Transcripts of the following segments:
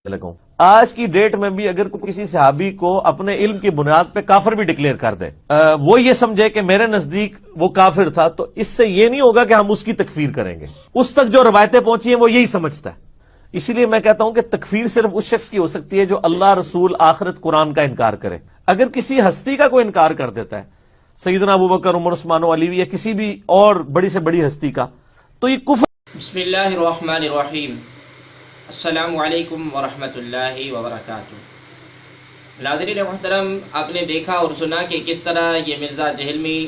لگا ہوں۔ آج کی ڈیٹ میں بھی اگر کسی صحابی کو اپنے علم کی بنیاد پہ کافر بھی ڈکلیئر کر دے، وہ یہ سمجھے کہ میرے نزدیک وہ کافر تھا، تو اس سے یہ نہیں ہوگا کہ ہم اس کی تکفیر کریں گے۔ اس تک جو روایتیں پہنچی ہیں وہ یہی سمجھتا ہے۔ اسی لیے میں کہتا ہوں کہ تکفیر صرف اس شخص کی ہو سکتی ہے جو اللہ، رسول، آخرت، قرآن کا انکار کرے۔ اگر کسی ہستی کا کوئی انکار کر دیتا ہے، سیدنا ابوبکر، عمر، عثمان و علی یا کسی بھی اور بڑی سے بڑی ہستی کا، تو یہ کفر۔ بسم اللہ الرحمن الرحیم۔ السلام علیکم ورحمۃ اللہ وبرکاتہ۔ ناظرین محترم، آپ نے دیکھا اور سنا کہ کس طرح یہ مرزا جہلمی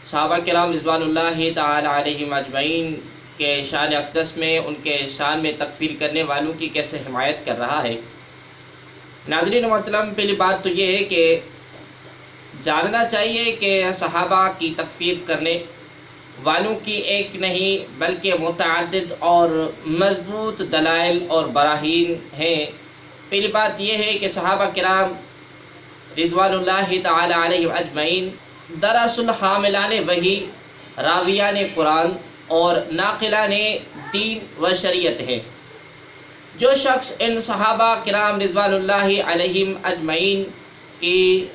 صحابہ کرام رضوان اللہ تعالی علیہم اجمعین کے شان اقدس میں، ان کے شان میں تکفیر کرنے والوں کی کیسے حمایت کر رہا ہے۔ ناظرین محترم، پہلی بات تو یہ ہے کہ جاننا چاہیے کہ صحابہ کی تکفیر کرنے والوں کی ایک نہیں بلکہ متعدد اور مضبوط دلائل اور براہین ہیں۔ پہلی بات یہ ہے کہ صحابہ کرام رضوان اللہ تعالی علیہ اجمعین دراصل حاملان وحی، راویان قرآن اور ناقلان دین و شریعت ہے۔ جو شخص ان صحابہ کرام رضوان اللہ علیہم اجمعین کی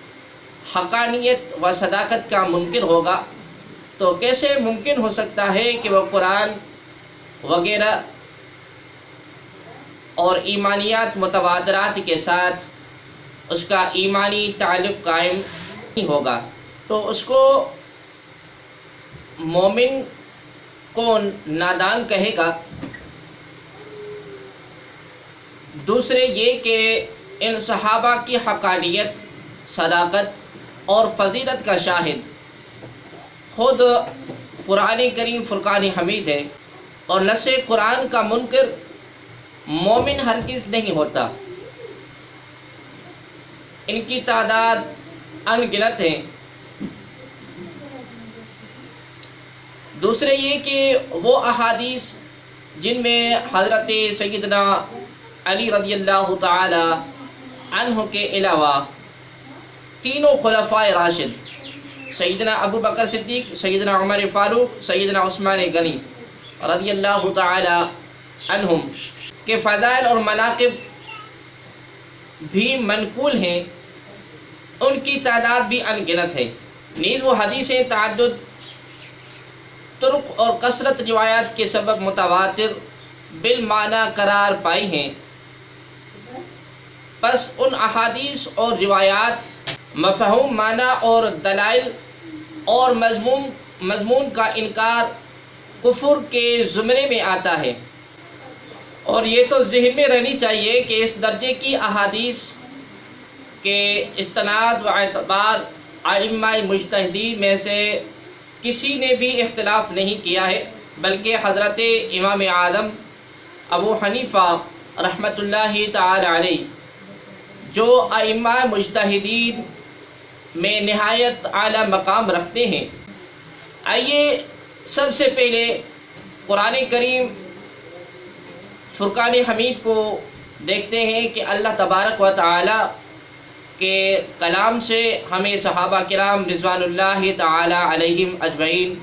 حقانیت و صداقت کا منکر ہوگا تو کیسے ممکن ہو سکتا ہے کہ وہ قرآن وغیرہ اور ایمانیات متواترات کے ساتھ اس کا ایمانی تعلق قائم نہیں ہوگا؟ تو اس کو مومن کون نادان کہے گا؟ دوسرے یہ کہ ان صحابہ کی حقانیت، صداقت اور فضیلت کا شاہد خود قرآن کریم فرقان حمید ہے، اور نص قرآن کا منکر مومن ہرگز نہیں ہوتا۔ ان کی تعداد ان گنت ہے۔ دوسرے یہ کہ وہ احادیث جن میں حضرت سیدنا علی رضی اللہ تعالی عنہ کے علاوہ تینوں خلفائے راشد، سیدنا ابو بکر صدیق، سیدنا عمر فاروق، سیدنا عثمان غنی رضی اللہ تعالی عنہم کے فضائل اور مناقب بھی منقول ہیں، ان کی تعداد بھی ان گنت ہے۔ نیز وہ حدیثیں تعدد طرق اور کثرت روایات کے سبب متواتر بالمعنی قرار پائی ہیں۔ پس ان احادیث اور روایات مفہوم، معنی اور دلائل اور مضمون کا انکار کفر کے زمرے میں آتا ہے، اور یہ تو ذہن میں رہنی چاہیے کہ اس درجے کی احادیث کے استناد و اعتبار ائمہ مجتہدین میں سے کسی نے بھی اختلاف نہیں کیا ہے، بلکہ حضرت امام اعظم ابو حنیفہ رحمۃ اللہ تعالی علیہ جو ائمہ مجتہدین میں نہایت اعلیٰ مقام رکھتے ہیں۔ آئیے سب سے پہلے قرآن کریم فرقان حمید کو دیکھتے ہیں کہ اللہ تبارک و تعالی کے کلام سے ہمیں صحابہ کرام رضوان اللہ تعالی علیہم اجمعین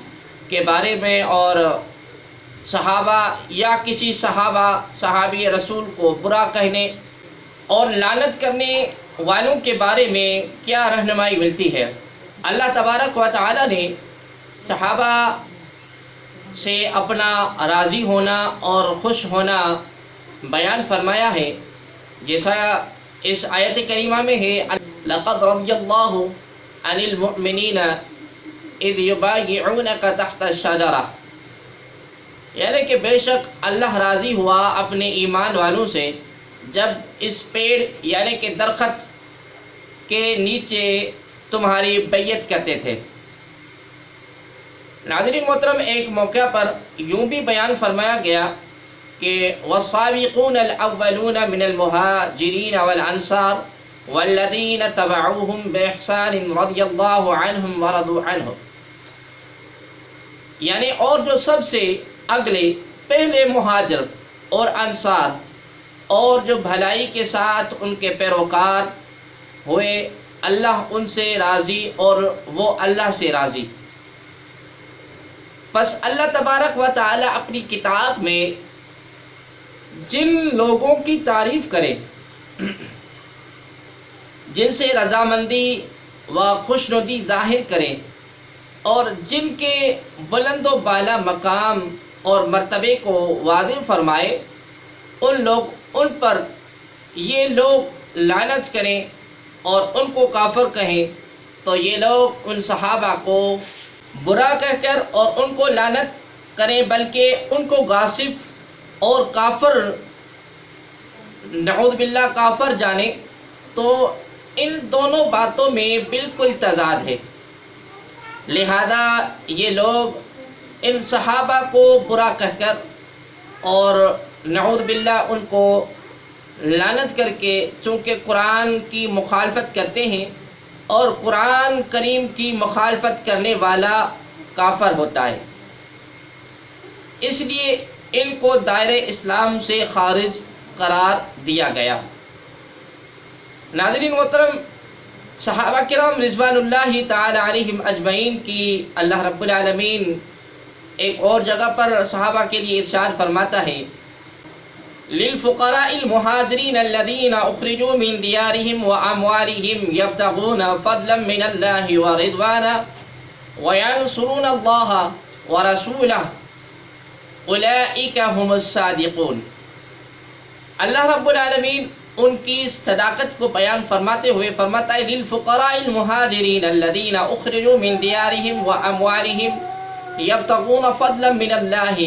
کے بارے میں اور صحابہ یا کسی صحابی رسول کو برا کہنے اور لعنت کرنے والوں کے بارے میں کیا رہنمائی ملتی ہے۔ اللہ تبارک و تعالی نے صحابہ سے اپنا راضی ہونا اور خوش ہونا بیان فرمایا ہے، جیسا اس آیت کریمہ میں ہے، لَقَدْ رَضِيَ اللَّهُ عَنِ الْمُؤْمِنِينَ إِذْ يُبَايِعُونَكَ تَحْتَ الشَّجَرَةِ، یعنی کہ بے شک اللہ راضی ہوا اپنے ایمان والوں سے جب اس پیڑ یعنی کہ درخت کے نیچے تمہاری بیعت کرتے تھے۔ ناظرین محترم، ایک موقع پر یوں بھی بیان فرمایا گیا کہ وَالسَّابِقُونَ الْأَوَّلُونَ مِنَ الْمُهَاجِرِينَ وَالْأَنصَارِ وَالَّذِينَ تَبَعُوهُمْ بِإِحْسَانٍ رَضِيَ اللَّهُ عَنْهُمْ وَرَضُوا عَنْهُ، یعنی اور جو سب سے اگلے پہلے مہاجر اور انصار اور جو بھلائی کے ساتھ ان کے پیروکار ہوئے، اللہ ان سے راضی اور وہ اللہ سے راضی۔ پس اللہ تبارک و تعالی اپنی کتاب میں جن لوگوں کی تعریف کرے، جن سے رضامندی و خوشنودی ظاہر کرے، اور جن کے بلند و بالا مقام اور مرتبے کو واضح فرمائے، ان پر یہ لوگ لعنت کریں اور ان کو کافر کہیں، تو یہ لوگ ان صحابہ کو برا کہہ کر اور ان کو لعنت کریں، بلکہ ان کو غاصب اور کافر، نعوذ باللہ کافر جانے، تو ان دونوں باتوں میں بالکل تضاد ہے۔ لہذا یہ لوگ ان صحابہ کو برا کہہ کر اور نعوذ باللہ ان کو لعنت کر کے، چونکہ قرآن کی مخالفت کرتے ہیں اور قرآن کریم کی مخالفت کرنے والا کافر ہوتا ہے، اس لیے ان کو دائرہ اسلام سے خارج قرار دیا گیا۔ ناظرین محترم، صحابہ کرام رضوان اللہ تعالی علیہم اجمعین کی اللہ رب العالمین ایک اور جگہ پر صحابہ کے لیے ارشاد فرماتا ہے، للفقراء المہاجرین الذین اخرجوا من دیارہم واموالہم یبتغون فضلا من اللہ ورضوانا وینصرون اللہ ورسولہ اولئک هم الصادقون۔ اللہ رب العالمین ان کی صداقت کو بیان فرماتے ہوئے فرماتا ہے، للفقراء المہاجرین الذین اخرجوا من دیارہم واموالہم یبتغون فضلا من اللہ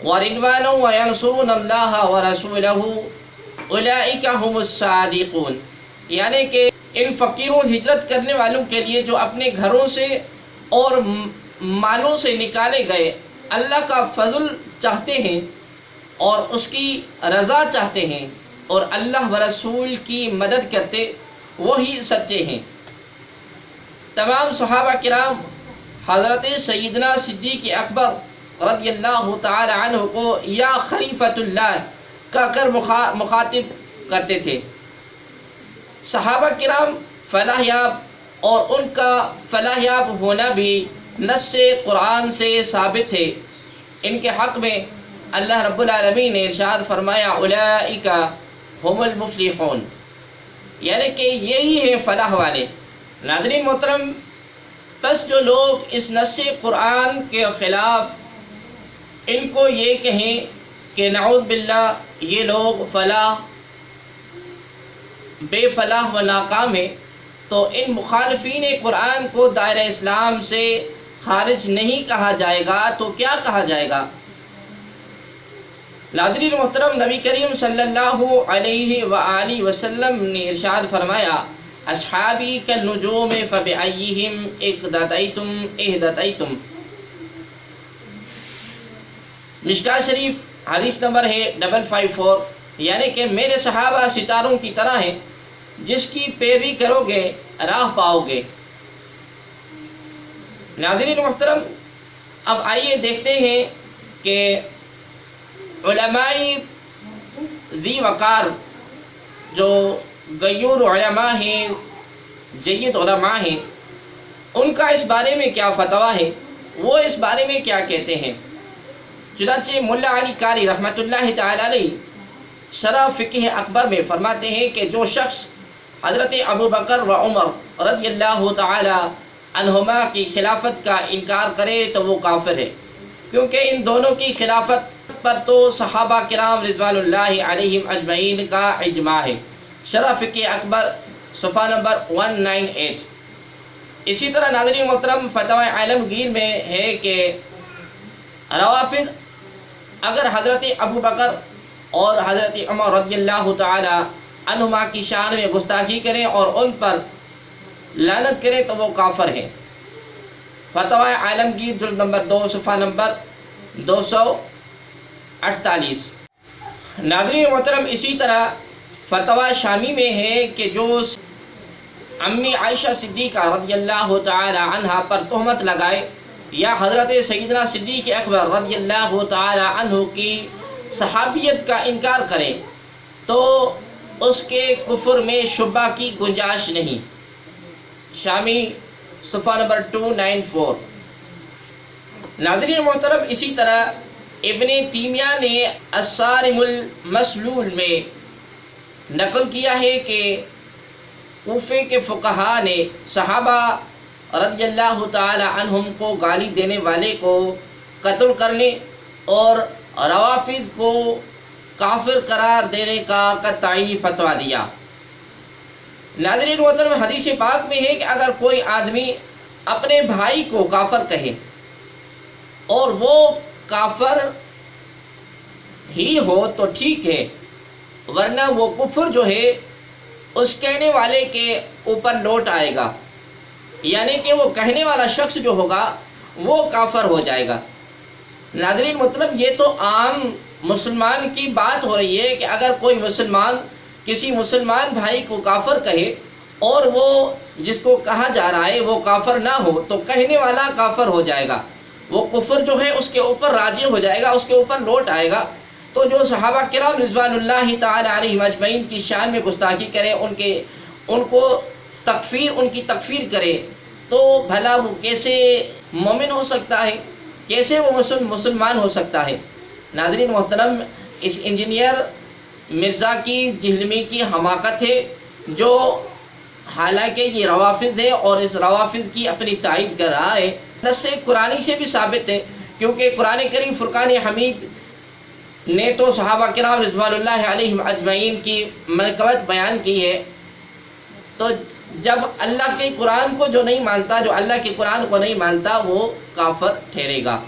ورضوانا وینصرون اللہ ورسولہ اولئک هم الصادقون، یعنی کہ ان فقیروں ہجرت کرنے والوں کے لیے جو اپنے گھروں سے اور مالوں سے نکالے گئے اللہ کا فضل چاہتے ہیں اور اس کی رضا چاہتے ہیں اور اللہ و رسول کی مدد کرتے، وہی سچے ہیں۔ تمام صحابہ کرام حضرت سیدنا صدیق اکبر رضی اللہ تعالی عنہ کو یا خلیفۃ اللہ کہہ کر مخاطب کرتے تھے۔ صحابہ کرام فلاح یاب اور ان کا فلاح یاب ہونا بھی نص قرآن سے ثابت ہے۔ ان کے حق میں اللہ رب العالمین نے ارشاد فرمایا، اولئک هم المفلحون، یعنی کہ یہی ہے فلاح والے۔ ناظرین محترم، بس جو لوگ اس نص قرآن کے خلاف ان کو یہ کہیں کہ نعوذ باللہ یہ لوگ فلاح بے فلاح و ناکام ہیں، تو ان مخالفین قرآن کو دائرہ اسلام سے خارج نہیں کہا جائے گا تو کیا کہا جائے گا؟ ناظرین محترم، نبی کریم صلی اللہ علیہ وآلہ وسلم نے ارشاد فرمایا، اصحابی کالنجوم فبأیہم اقتدیتم اہتدیتم۔ مشکوٰۃ شریف حدیث نمبر ہے 554، یعنی کہ میرے صحابہ ستاروں کی طرح ہیں، جس کی پیروی کرو گے راہ پاؤ گے۔ ناظرین محترم، اب آئیے دیکھتے ہیں کہ علماء ذی وقار جو غیور علماء ہیں، جید علماء ہیں، ان کا اس بارے میں کیا فتویٰ ہے، وہ اس بارے میں کیا کہتے ہیں۔ چنانچہ ملا علی قاری رحمۃ اللہ تعالی علیہ شرح فقہ اکبر میں فرماتے ہیں کہ جو شخص حضرت ابو بکر و عمر رضی اللہ تعالی عنہما کی خلافت کا انکار کرے تو وہ کافر ہے، کیونکہ ان دونوں کی خلافت پر تو صحابہ کرام رضوان اللہ علیہم اجمعین کا اجماع ہے۔ شرح فقہ اکبر صفحہ نمبر 198۔ اسی طرح ناظرین محترم، فتوی عالمگیر میں ہے کہ روافض اگر حضرت ابو بکر اور حضرت عمر رضی اللہ تعالی عنہما کی شان میں گستاخی کریں اور ان پر لعنت کریں تو وہ کافر ہیں۔ فتوی عالمگیر جلد نمبر 2 صفحہ نمبر 248۔ ناظرین محترم، اسی طرح فتوی شامی میں ہے کہ جو امی عائشہ صدیقہ رضی اللہ تعالی عنہا پر تہمت لگائے یا حضرت سیدنا صدیق اکبر رضی اللہ تعالی عنہ کی صحابیت کا انکار کرے تو اس کے کفر میں شبہ کی گنجائش نہیں۔ شامی صفحہ نمبر 294۔ ناظرین محترم، اسی طرح ابن تیمیہ نے الصارم المسلول میں نقل کیا ہے کہ کوفے کے فقہا نے صحابہ رضی اللہ تعالی عنہم کو گالی دینے والے کو قتل کرنے اور روافض کو کافر قرار دینے کا قطعی فتویٰ دیا۔ ناظرین محترم، حدیث پاک میں ہے کہ اگر کوئی آدمی اپنے بھائی کو کافر کہے اور وہ کافر ہی ہو تو ٹھیک ہے، ورنہ وہ کفر جو ہے اس کہنے والے کے اوپر لوٹ آئے گا، یعنی کہ وہ کہنے والا شخص جو ہوگا وہ کافر ہو جائے گا۔ ناظرین مطلب یہ تو عام مسلمان کی بات ہو رہی ہے کہ اگر کوئی مسلمان کسی مسلمان بھائی کو کافر کہے اور وہ جس کو کہا جا رہا ہے وہ کافر نہ ہو تو کہنے والا کافر ہو جائے گا، وہ کفر جو ہے اس کے اوپر راجع ہو جائے گا، اس کے اوپر لوٹ آئے گا۔ تو جو صحابہ کرام رضوان اللہ تعالی علیہم اجمعین کی شان میں گستاخی کرے، ان کی تکفیر کرے، تو بھلا وہ کیسے مومن ہو سکتا ہے، کیسے وہ مسلمان ہو سکتا ہے؟ ناظرین محترم، اس انجینئر مرزا کی جہلمی کی حماقت ہے، جو حالانکہ یہ روافض ہے اور اس روافض کی اپنی تائید کر رہا ہے۔ نص قرآنی سے بھی ثابت ہے، کیونکہ قرآن کریم فرقان حمید نے تو صحابہ کرام رضوان اللہ علیہم اجمعین کی منقبت بیان کی ہے۔ تو جب اللہ کے قرآن کو جو نہیں مانتا، جو اللہ کے قرآن کو نہیں مانتا، وہ کافر ٹھہرے گا۔